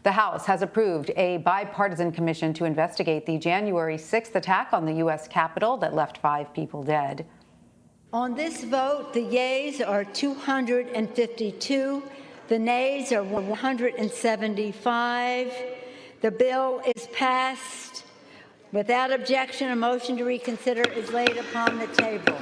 The House has approved a bipartisan commission to investigate the January 6th attack on the U.S. Capitol that left 5 people dead. On this vote, the yeas are 252, the nays are 175. The bill is passed. Without objection, a motion to reconsider is laid upon the table.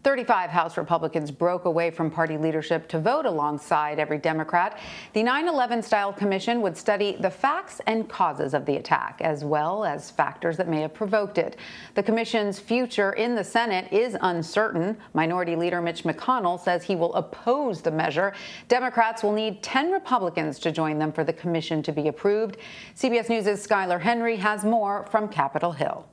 35 House Republicans broke away from party leadership to vote alongside every Democrat. The 9/11-style commission would study the facts and causes of the attack, as well as factors that may have provoked it. The commission's future in the Senate is uncertain. Minority Leader Mitch McConnell says he will oppose the measure. Democrats will need 10 Republicans to join them for the commission to be approved. CBS News' Skyler Henry has more from Capitol Hill.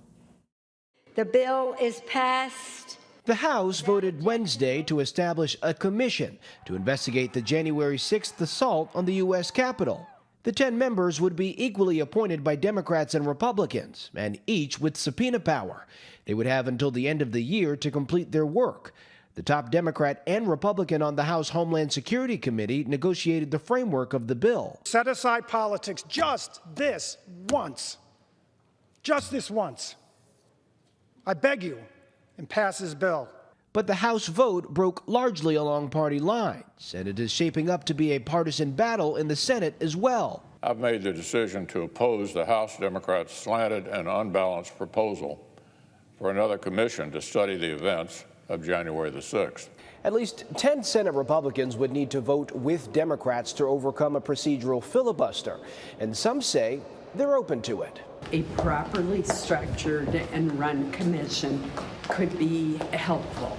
The bill is passed. The House voted Wednesday to establish a commission to investigate the January 6th assault on the U.S. Capitol. The 10 members would be equally appointed by Democrats and Republicans, and each with subpoena power. They would have until the end of the year to complete their work. The top Democrat and Republican on the House Homeland Security Committee negotiated the framework of the bill. Set aside politics just this once. Just this once. I beg you. And pass this bill. But the House vote broke largely along party lines, and it is shaping up to be a partisan battle in the Senate as well. I've made the decision to oppose the House Democrats' slanted and unbalanced proposal for another commission to study the events of January the 6th. At least 10 Senate Republicans would need to vote with Democrats to overcome a procedural filibuster, and some say they're open to it. A properly structured and run commission could be helpful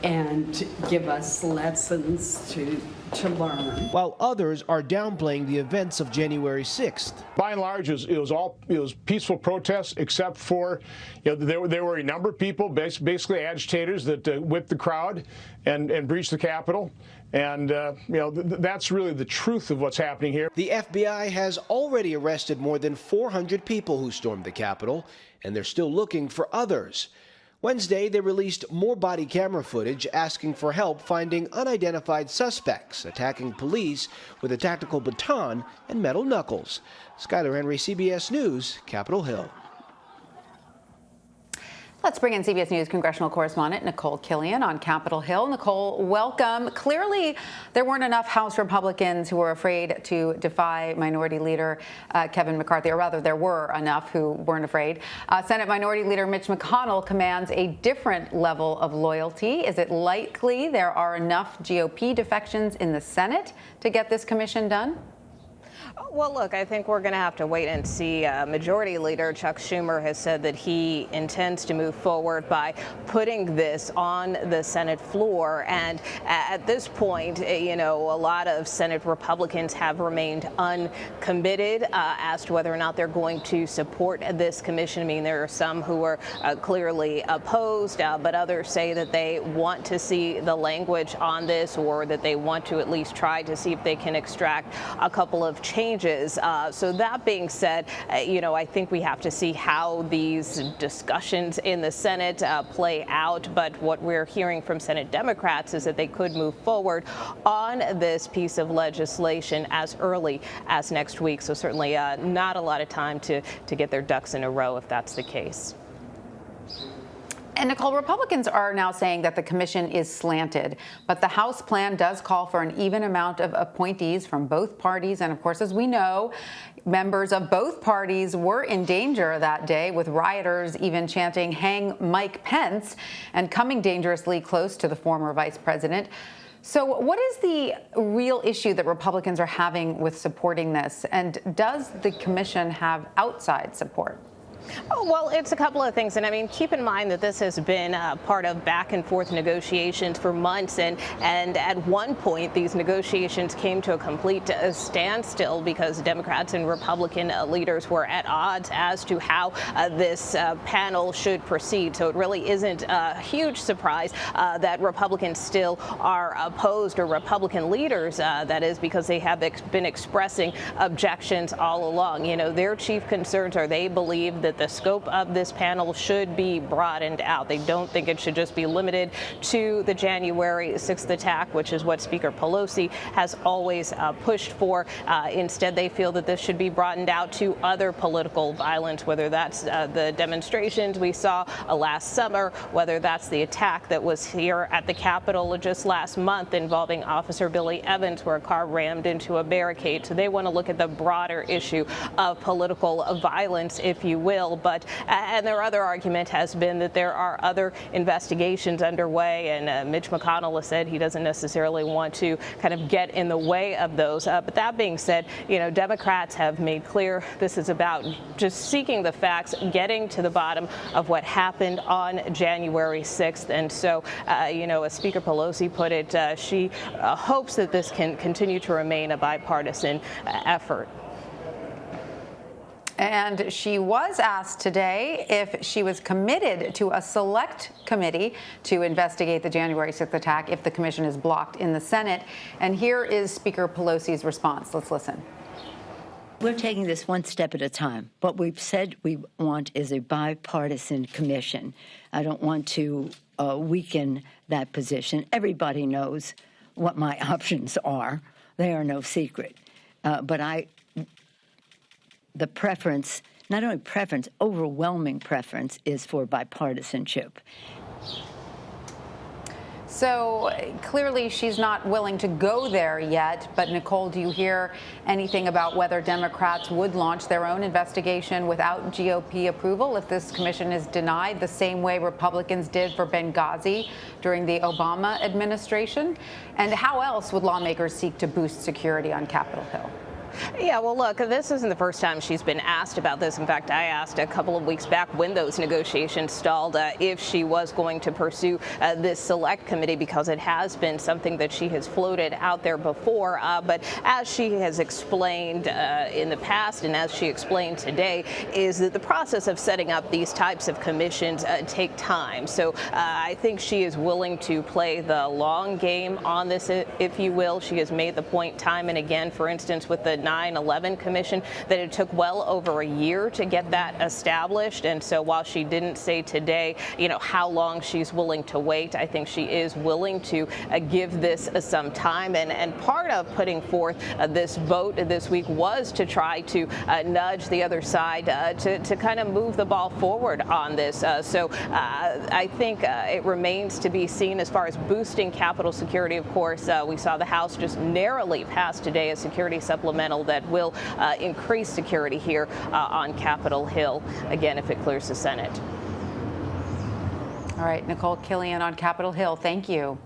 and give us lessons to learn. While others are downplaying the events of January 6th. By and large, it was peaceful protests, except for there were a number of people, basically agitators, that whipped the crowd and breached the Capitol. And, that's really the truth of what's happening here. The FBI has already arrested more than 400 people who stormed the Capitol, and they're still looking for others. Wednesday, they released more body camera footage asking for help finding unidentified suspects attacking police with a tactical baton and metal knuckles. Skyler Henry, CBS News, Capitol Hill. Let's bring in CBS News congressional correspondent Nikole Killion on Capitol Hill. Nikole, welcome. Clearly, there weren't enough House Republicans who were afraid to defy Minority Leader Kevin McCarthy, or rather, there were enough who weren't afraid. Senate Minority Leader Mitch McConnell commands a different level of loyalty. Is it likely there are enough GOP defections in the Senate to get this commission done? Well, look, I think we're going to have to wait and see. Majority Leader Chuck Schumer has said that he intends to move forward by putting this on the Senate floor. And at this point, a lot of Senate Republicans have remained uncommitted as to whether or not they're going to support this commission. I mean, there are some who are clearly opposed, but others say that they want to see the language on this, or that they want to at least try to see if they can extract a couple of changes. So that being said, I think we have to see how these discussions in the Senate play out. But what we're hearing from Senate Democrats is that they could move forward on this piece of legislation as early as next week. So certainly not a lot of time to get their ducks in a row if that's the case. And Nikole, Republicans are now saying that the commission is slanted, but the House plan does call for an even amount of appointees from both parties. And of course, as we know, members of both parties were in danger that day, with rioters even chanting "Hang Mike Pence" and coming dangerously close to the former vice president. So what is the real issue that Republicans are having with supporting this? And does the commission have outside support? Oh, well, it's a couple of things. And I mean, keep in mind that this has been part of back and forth negotiations for months. And at one point, these negotiations came to a complete standstill because Democrats and Republican leaders were at odds as to how this panel should proceed. So it really isn't a huge surprise that Republicans still are opposed, or Republican leaders, that is, because they have been expressing objections all along. Their chief concerns are they believe that that the scope of this panel should be broadened out. They don't think it should just be limited to the January 6th attack, which is what Speaker Pelosi has always pushed for. Instead, they feel that this should be broadened out to other political violence, whether that's the demonstrations we saw last summer, whether that's the attack that was here at the Capitol just last month involving Officer Billy Evans, where a car rammed into a barricade. So they want to look at the broader issue of political violence, if you will. But and their other argument has been that there are other investigations underway, and Mitch McConnell has said he doesn't necessarily want to kind of get in the way of those. But that being said, you know, Democrats have made clear this is about just seeking the facts, getting to the bottom of what happened on January 6th. And so, you know, as Speaker Pelosi put it, she hopes that this can continue to remain a bipartisan effort. And she was asked today if she was committed to a select committee to investigate the January 6th attack if the commission is blocked in the Senate. And here is Speaker Pelosi's response. Let's listen. We're taking this one step at a time. What we've said we want is a bipartisan commission. I don't want to weaken that position. Everybody knows what my options are. They are no secret. But the preference, not only preference, overwhelming preference is for bipartisanship. So clearly she's not willing to go there yet. But Nikole, do you hear anything about whether Democrats would launch their own investigation without GOP approval if this commission is denied, the same way Republicans did for Benghazi during the Obama administration? And how else would lawmakers seek to boost security on Capitol Hill? Yeah, well, look, this isn't the first time she's been asked about this. In fact, I asked a couple of weeks back when those negotiations stalled if she was going to pursue this select committee, because it has been something that she has floated out there before. But as she has explained in the past, and as she explained today, is that the process of setting up these types of commissions take time. So I think she is willing to play the long game on this, if you will. She has made the point time and again, for instance, with the 9/11 Commission, that it took well over a year to get that established. And so while she didn't say today, you know, how long she's willing to wait, I think she is willing to give this some time. And part of putting forth this vote this week was to try to nudge the other side to kind of move the ball forward on this. So I think it remains to be seen as far as boosting Capitol security. Of course, we saw the House just narrowly pass today a security supplemental that will increase security here on Capitol Hill, again, if it clears the Senate. All right, Nikole Killion on Capitol Hill, thank you.